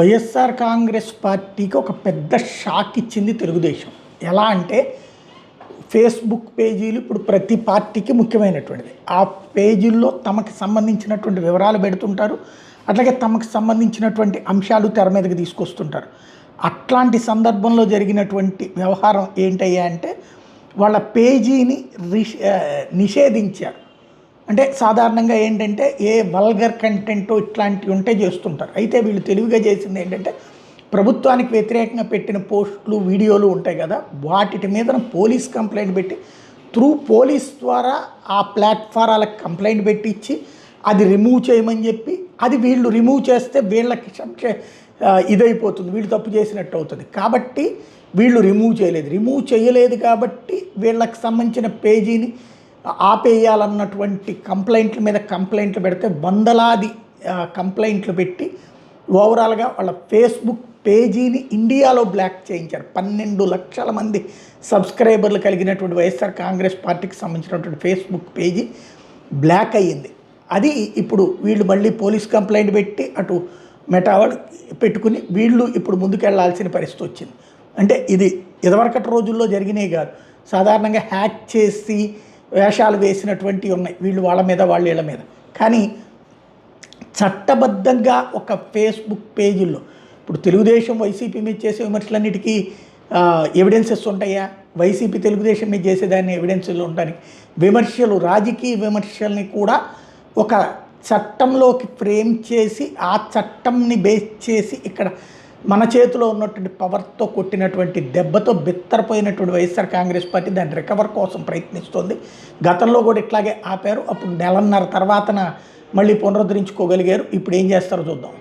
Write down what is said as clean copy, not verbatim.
వైఎస్ఆర్ కాంగ్రెస్ పార్టీకి ఒక పెద్ద షాక్ ఇచ్చింది తెలుగుదేశం. ఎలా అంటే ఫేస్బుక్ పేజీలు ఇప్పుడు ప్రతి పార్టీకి ముఖ్యమైనటువంటిది. ఆ పేజీల్లో తమకు సంబంధించినటువంటి వివరాలు పెడుతుంటారు, అట్లాగే తమకు సంబంధించినటువంటి అంశాలు తెర మీదకి తీసుకొస్తుంటారు. అట్లాంటి సందర్భంలో జరిగినటువంటి వ్యవహారం ఏంటయ్యా అంటే వాళ్ళ పేజీని నిషేధించారు. అంటే సాధారణంగా ఏంటంటే ఏ వల్గర్ కంటెంట్ ఇట్లాంటివి ఉంటే చేస్తుంటారు. అయితే వీళ్ళు తెలివిగా చేసింది ఏంటంటే ప్రభుత్వానికి వ్యతిరేకంగా పెట్టిన పోస్టులు వీడియోలు ఉంటాయి కదా, వాటి మీద పోలీస్ కంప్లైంట్ పెట్టి త్రూ పోలీస్ ద్వారా ఆ ప్లాట్ఫారాలకు కంప్లైంట్ పెట్టించి అది రిమూవ్ చేయమని చెప్పి అది వీళ్ళు రిమూవ్ చేస్తే వీళ్ళకి ఇదైపోతుంది, వీళ్ళు తప్పు చేసినట్టు అవుతుంది. కాబట్టి వీళ్ళు రిమూవ్ చేయలేదు కాబట్టి వీళ్ళకి సంబంధించిన పేజీని ఆపేయాలన్నటువంటి కంప్లైంట్ల మీద కంప్లైంట్లు పెడితే వందలాది కంప్లైంట్లు పెట్టి ఓవరాల్గా వాళ్ళ ఫేస్బుక్ పేజీని ఇండియాలో బ్లాక్ చేయించారు. 12 లక్షల మంది సబ్స్క్రైబర్లు కలిగినటువంటి వైఎస్ఆర్ కాంగ్రెస్ పార్టీకి సంబంధించినటువంటి ఫేస్బుక్ పేజీ బ్లాక్ అయ్యింది. అది ఇప్పుడు వీళ్ళు మళ్ళీ పోలీస్ కంప్లైంట్ పెట్టి అటు మెటావాడు పెట్టుకుని వీళ్ళు ఇప్పుడు ముందుకెళ్లాల్సిన పరిస్థితి వచ్చింది. అంటే ఇది ఇదివరకటి రోజుల్లో జరిగినాయి కాదు, సాధారణంగా హ్యాక్ చేసి వేషాలు వేసినటువంటివి ఉన్నాయి వీళ్ళు వాళ్ళ మీద వీళ్ళ మీద. కానీ చట్టబద్ధంగా ఒక ఫేస్బుక్ పేజీల్లో ఇప్పుడు తెలుగుదేశం వైసీపీ మీద చేసే విమర్శలన్నిటికీ ఎవిడెన్సెస్ ఉంటాయా? వైసీపీ తెలుగుదేశం మీద చేసేదాన్ని ఎవిడెన్స్లు ఉండడానికి విమర్శలు, రాజకీయ విమర్శల్ని కూడా ఒక చట్టంలోకి ఫ్రేమ్ చేసి ఆ చట్టంని బేస్ చేసి ఇక్కడ మన చేతిలో ఉన్నటువంటి పవర్తో కొట్టినటువంటి దెబ్బతో బిత్తరపోయినటువంటి వైఎస్ఆర్ కాంగ్రెస్ పార్టీ దాని రికవర్ కోసం ప్రయత్నిస్తోంది. గతంలో కూడా ఇట్లాగే ఆపారు, అప్పుడు నెలన్నర తర్వాతన మళ్ళీ పునరుద్ధరించుకోగలిగారు. ఇప్పుడు ఏం చేస్తారో చూద్దాం.